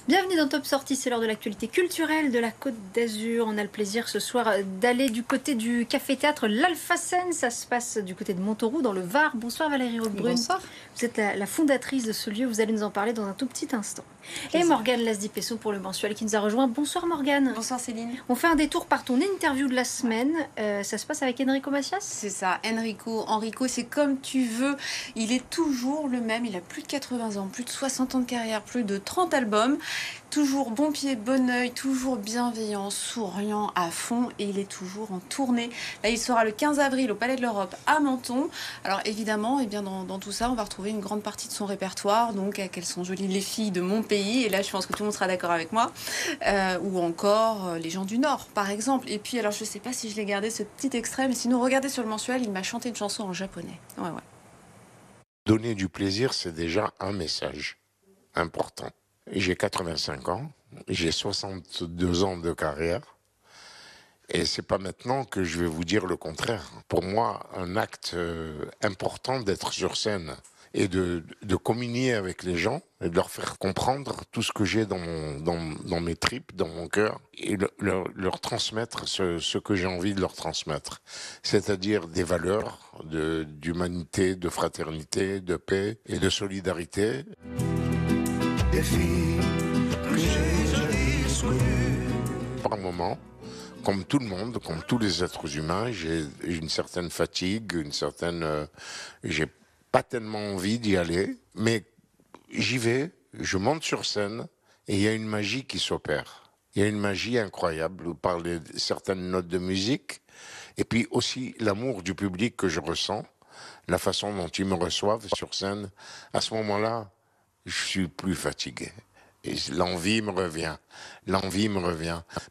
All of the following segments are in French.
Bienvenue dans Top Sortie, c'est l'heure de l'actualité culturelle de la Côte d'Azur. On a le plaisir ce soir d'aller du côté du café-théâtre L'Alpha-Scène. Ça se passe du côté de Montauroux, dans le Var. Bonsoir Valérie Roquebrune. Bonsoir. Vous êtes la fondatrice de ce lieu, vous allez nous en parler dans un tout petit instant. Et Morgane Lasdi-Pesson pour le mensuel qui nous a rejoint. Bonsoir Morgane. Bonsoir Céline. On fait un détour par ton interview de la semaine. Ça se passe avec Enrico Macias? C'est ça, Enrico, c'est comme tu veux. Il est toujours le même, il a plus de 80 ans, plus de 60 ans de carrière, plus de 30 albums. Toujours bon pied, bon oeil, toujours bienveillant, souriant à fond, et il est toujours en tournée. Là, il sera le 15 avril au Palais de l'Europe à Menton. Alors évidemment, eh bien, dans tout ça, on va retrouver une grande partie de son répertoire. Donc, quelles sont jolies les filles de mon pays. Et là, je pense que tout le monde sera d'accord avec moi. Ou encore les gens du Nord, par exemple. Et puis, alors, je ne sais pas si je l'ai gardé, ce petit extrait, mais sinon, regardez sur le mensuel, il m'a chanté une chanson en japonais. Ouais. Donner du plaisir, c'est déjà un message important. J'ai 85 ans, j'ai 62 ans de carrière, et c'est pas maintenant que je vais vous dire le contraire. Pour moi, un acte important d'être sur scène et de communier avec les gens et de leur faire comprendre tout ce que j'ai dans mes tripes, dans mon cœur, et leur transmettre ce que j'ai envie de leur transmettre. C'est-à-dire des valeurs d'humanité, de fraternité, de paix et de solidarité. Des filles que j'ai jadis connues. Par moment, comme tout le monde, comme tous les êtres humains, j'ai une certaine fatigue, j'ai pas tellement envie d'y aller, mais j'y vais, je monte sur scène et il y a une magie qui s'opère. Il y a une magie incroyable par certaines notes de musique et puis aussi l'amour du public que je ressens, la façon dont ils me reçoivent sur scène. À ce moment-là, je suis plus fatigué. Et l'envie me revient.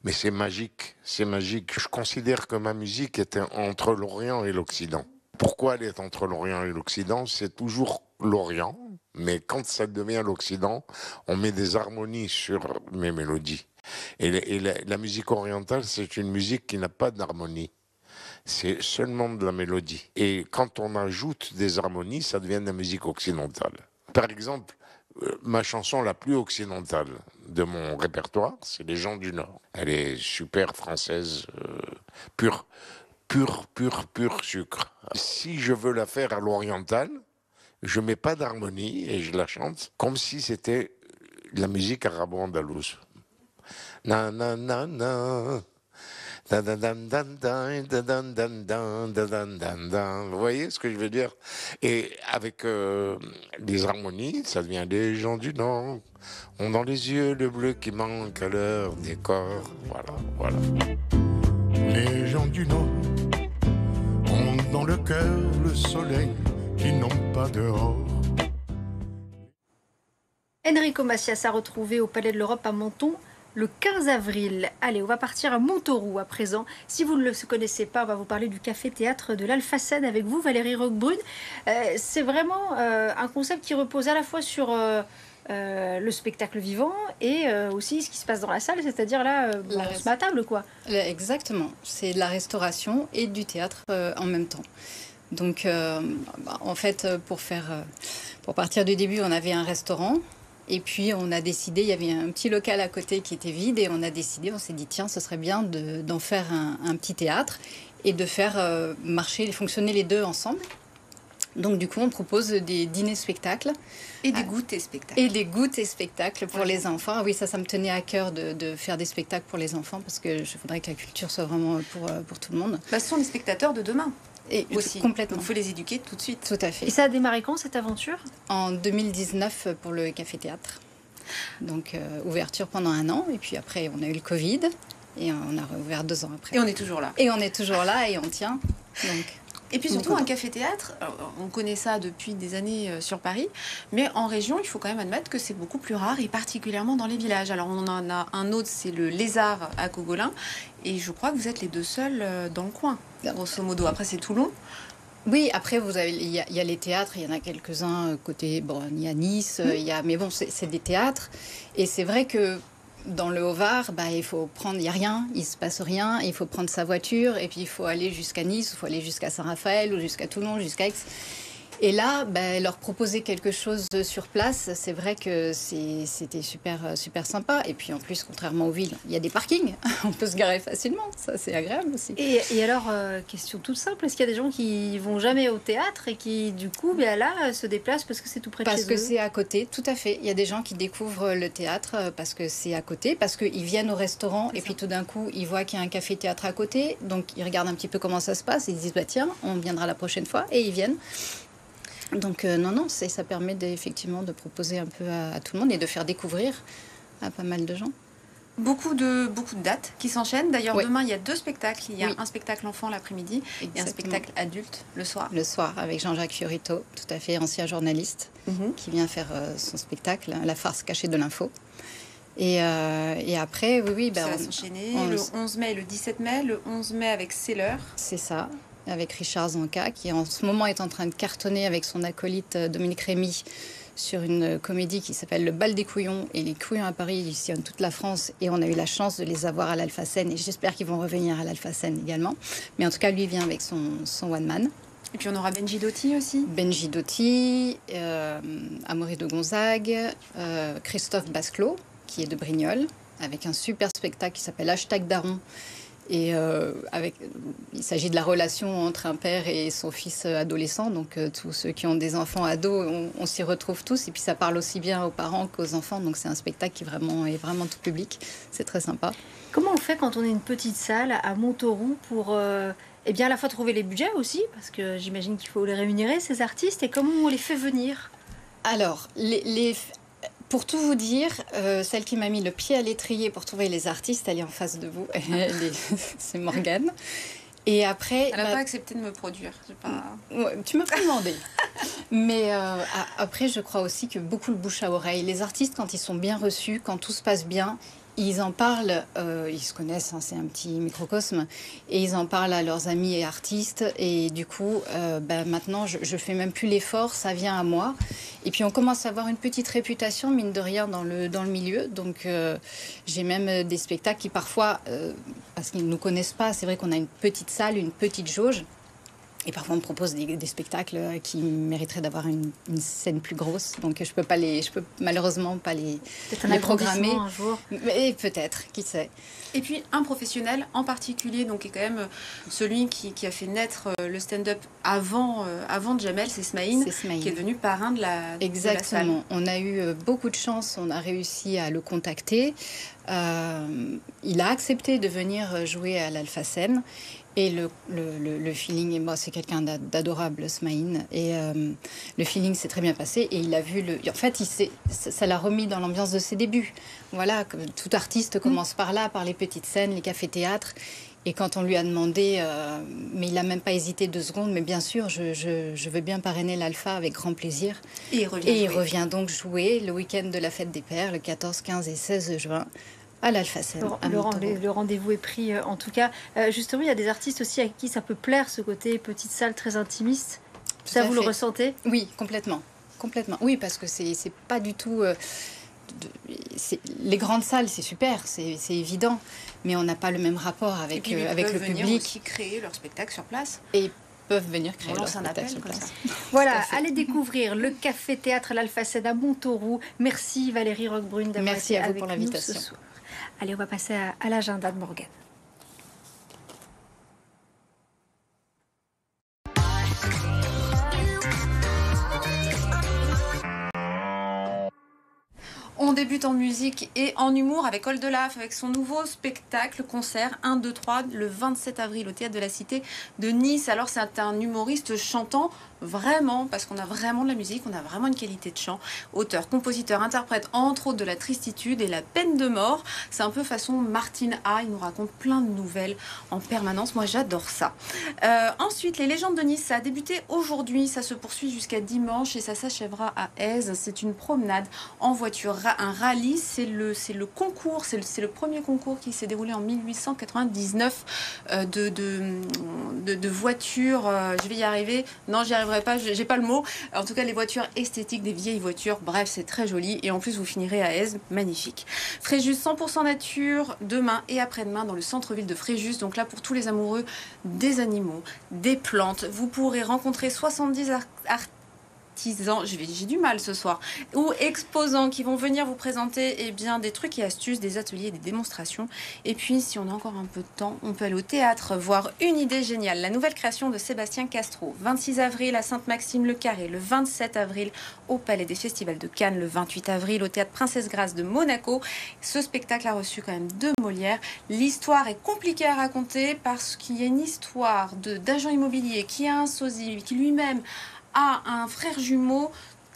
Mais c'est magique, c'est magique. Je considère que ma musique était entre l'Orient et l'Occident. Pourquoi elle est entre l'Orient et l'Occident? C'est toujours l'Orient, mais quand ça devient l'Occident, on met des harmonies sur mes mélodies. Et la musique orientale, c'est une musique qui n'a pas d'harmonie. C'est seulement de la mélodie. Et quand on ajoute des harmonies, ça devient de la musique occidentale. Par exemple, ma chanson la plus occidentale de mon répertoire, c'est Les gens du Nord. Elle est super française, pur sucre. Si je veux la faire à l'oriental, je mets pas d'harmonie et je la chante comme si c'était la musique arabo-andalouse. Na na na na. Vous voyez ce que je veux dire? Et avec les harmonies, ça devient des gens du Nord. Ont dans les yeux le bleu qui manque à leur décor. Voilà. Les gens du Nord ont dans le cœur le soleil qu'ils n'ont pas dehors. Enrico Macias a retrouvé au Palais de l'Europe à Menton le 15 avril. Allez, on va partir à Montauroux à présent. Si vous ne le connaissez pas, on va vous parler du café-théâtre de l'Alpha-Scène avec vous, Valérie Roquebrune. C'est vraiment un concept qui repose à la fois sur le spectacle vivant et aussi ce qui se passe dans la salle, c'est-à-dire là, on se met à table, quoi. Exactement. C'est de la restauration et du théâtre en même temps. Donc, en fait, pour partir du début, on avait un restaurant. Et puis on a décidé, il y avait un petit local à côté qui était vide et on s'est dit tiens, ce serait bien d'en faire un petit théâtre et de faire fonctionner les deux ensemble. Donc du coup, on propose des dîners-spectacles. Et des goûters-spectacles. Et des goûters-spectacles pour les enfants. Ah oui, ça me tenait à cœur de faire des spectacles pour les enfants parce que je voudrais que la culture soit vraiment pour tout le monde. Ce sont les spectateurs de demain. Et aussi. Complètement. Donc il faut les éduquer tout de suite. Tout à fait. Et ça a démarré quand, cette aventure? En 2019 pour le café-théâtre. Donc ouverture pendant 1 an. Et puis après, on a eu le Covid. Et on a réouvert 2 ans après. Et on est toujours là. Et on est toujours là et on tient. Donc, et puis surtout, un café-théâtre, on connaît ça depuis des années sur Paris, mais en région, il faut quand même admettre que c'est beaucoup plus rare, et particulièrement dans les villages. Alors on en a un autre, c'est le Lézard à Cogolin, et je crois que vous êtes les 2 seuls dans le coin, grosso modo. Après, c'est Toulon. Oui, après, il y a les théâtres, il y en a quelques-uns côté, bon, il y a Nice, mais bon, c'est des théâtres, et c'est vrai que dans le Haut-Var, il n'y a rien, il ne se passe rien, il faut prendre sa voiture et puis il faut aller jusqu'à Nice, il faut aller jusqu'à Saint-Raphaël ou jusqu'à Toulon, jusqu'à Aix. Et là, leur proposer quelque chose sur place, c'est vrai que c'était super sympa. Et puis en plus, contrairement aux villes, il y a des parkings. On peut se garer facilement. Ça, c'est agréable aussi. Et alors, question toute simple, est-ce qu'il y a des gens qui vont jamais au théâtre et qui, du coup, là, se déplacent parce que c'est tout près de chez eux? Parce que c'est à côté, tout à fait. Il y a des gens qui découvrent le théâtre parce que c'est à côté, parce qu'ils viennent au restaurant et puis tout d'un coup, ils voient qu'il y a un café-théâtre à côté. Donc, ils regardent un petit peu comment ça se passe. Ils disent, tiens, on viendra la prochaine fois. Et ils viennent. Donc non, ça permet effectivement de proposer un peu à tout le monde et de faire découvrir à pas mal de gens. Beaucoup de dates qui s'enchaînent. D'ailleurs, oui. Demain, il y a 2 spectacles. Il y a un spectacle enfant l'après-midi et un spectacle adulte le soir. Le soir, avec Jean-Jacques Fiorito, tout à fait ancien journaliste, qui vient faire son spectacle, La farce cachée de l'info. Et après, oui. Ça va s'enchaîner le 11 mai et le 17 mai. Le 11 mai avec Seller. C'est ça. Avec Richard Zanca, qui en ce moment est en train de cartonner avec son acolyte Dominique Rémy sur une comédie qui s'appelle Le Bal des Couillons. Et les Couillons à Paris, ils sillonnent toute la France et on a eu la chance de les avoir à l'Alpha-Scène et j'espère qu'ils vont revenir à l'Alpha-Scène également. Mais en tout cas, lui vient avec son one-man. Et puis on aura Benji Dotti aussi. Benji Dotti, Amaury de Gonzague, Christophe Basclot, qui est de Brignoles, avec un super spectacle qui s'appelle Hashtag Daron. Et il s'agit de la relation entre un père et son fils adolescent. Donc tous ceux qui ont des enfants ados, on s'y retrouve tous. Et puis ça parle aussi bien aux parents qu'aux enfants. Donc c'est un spectacle qui est vraiment tout public. C'est très sympa. Comment on fait quand on est une petite salle à Montauroux pour à la fois trouver les budgets aussi, parce que j'imagine qu'il faut les rémunérer, ces artistes, et comment on les fait venir? Alors, pour tout vous dire, celle qui m'a mis le pied à l'étrier pour trouver les artistes, elle est en face de vous. C'est Morgane. Et après, elle n'a pas accepté de me produire. Ouais, tu m'as pas demandé. Mais après, je crois aussi que beaucoup le bouche à oreille. Les artistes, quand ils sont bien reçus, quand tout se passe bien, ils en parlent, ils se connaissent, hein, c'est un petit microcosme, et ils en parlent à leurs amis et artistes. Et du coup, maintenant, je fais même plus l'effort, ça vient à moi. Et puis, on commence à avoir une petite réputation, mine de rien, dans le milieu. Donc, j'ai même des spectacles qui, parfois, parce qu'ils ne nous connaissent pas, c'est vrai qu'on a une petite salle, une petite jauge. Et parfois, on me propose des spectacles qui mériteraient d'avoir une scène plus grosse. Donc, je peux malheureusement pas les programmer. Un jour. Mais peut-être, qui sait. Et puis, un professionnel en particulier, donc, qui est quand même celui qui a fait naître le stand-up avant Jamel, c'est Smaïn, qui est devenu parrain de la Exactement. De la salle. On a eu beaucoup de chance. On a réussi à le contacter. Il a accepté de venir jouer à l'Alpha-Scène. Et le feeling, et moi, c'est quelqu'un d'adorable, Smaïn. Et le feeling s'est très bien passé. Et il a vu en fait, ça l'a remis dans l'ambiance de ses débuts. Voilà, comme tout artiste commence par là, par les petites scènes, les cafés-théâtres. Et quand on lui a demandé, mais il n'a même pas hésité 2 secondes, mais bien sûr, je veux bien parrainer l'Alpha avec grand plaisir. Et il revient donc jouer le week-end de la Fête des Pères, le 14, 15 et 16 juin. À l'Alpha-Scène. Le rendez-vous est pris en tout cas. Justement, il y a des artistes aussi à qui ça peut plaire, ce côté petite salle très intimiste. Ça, vous le ressentez? Oui, complètement. Oui, parce que c'est pas du tout... les grandes salles, c'est super, c'est évident. Mais on n'a pas le même rapport avec le public. Ils peuvent venir aussi créer leur spectacle sur place. Et peuvent venir créer leur spectacle sur place. Voilà, allez découvrir le café-théâtre à l'Alpha-Scène à Montauroux. Merci Valérie Roquebrune d'avoir été avec nous. Merci à vous pour l'invitation. Allez, on va passer à l'agenda de Morgane. On débute en musique et en humour avec Oldelaf, avec son nouveau spectacle, concert 1, 2, 3, le 27 avril au Théâtre de la Cité de Nice. Alors c'est un humoriste chantant vraiment, parce qu'on a vraiment de la musique, on a vraiment une qualité de chant. Auteur, compositeur, interprète, entre autres de la tristitude et la peine de mort. C'est un peu façon Martine A, il nous raconte plein de nouvelles en permanence. Moi j'adore ça. Ensuite, les légendes de Nice, ça a débuté aujourd'hui, ça se poursuit jusqu'à dimanche et ça s'achèvera à Aise. C'est une promenade en voiture, un rallye, c'est le concours, c'est le premier concours qui s'est déroulé en 1899 de voitures, je vais y arriver, non j'y arriverai pas, j'ai pas le mot, en tout cas les voitures esthétiques, des vieilles voitures, bref c'est très joli et en plus vous finirez à Aise, magnifique. Fréjus 100% nature, demain et après-demain dans le centre-ville de Fréjus, donc là pour tous les amoureux des animaux, des plantes, vous pourrez rencontrer 70 artistes artisans, j'ai du mal ce soir, ou exposants qui vont venir vous présenter des trucs et astuces, des ateliers, des démonstrations. Et puis, si on a encore un peu de temps, on peut aller au théâtre voir une idée géniale, la nouvelle création de Sébastien Castro. 26 avril à Sainte-Maxime-le-Carré, le 27 avril au Palais des Festivals de Cannes, le 28 avril au Théâtre Princesse Grace de Monaco. Ce spectacle a reçu quand même 2 Molières. L'histoire est compliquée à raconter parce qu'il y a une histoire d'agent immobilier qui a un sosie, qui lui-même a un frère jumeau.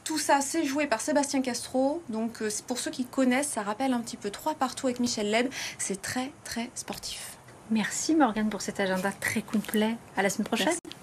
Tout ça, c'est joué par Sébastien Castro. Donc, pour ceux qui connaissent, ça rappelle un petit peu 3 partout avec Michel Leb. C'est très, très sportif. Merci Morgane pour cet agenda très complet. À la semaine prochaine. Merci.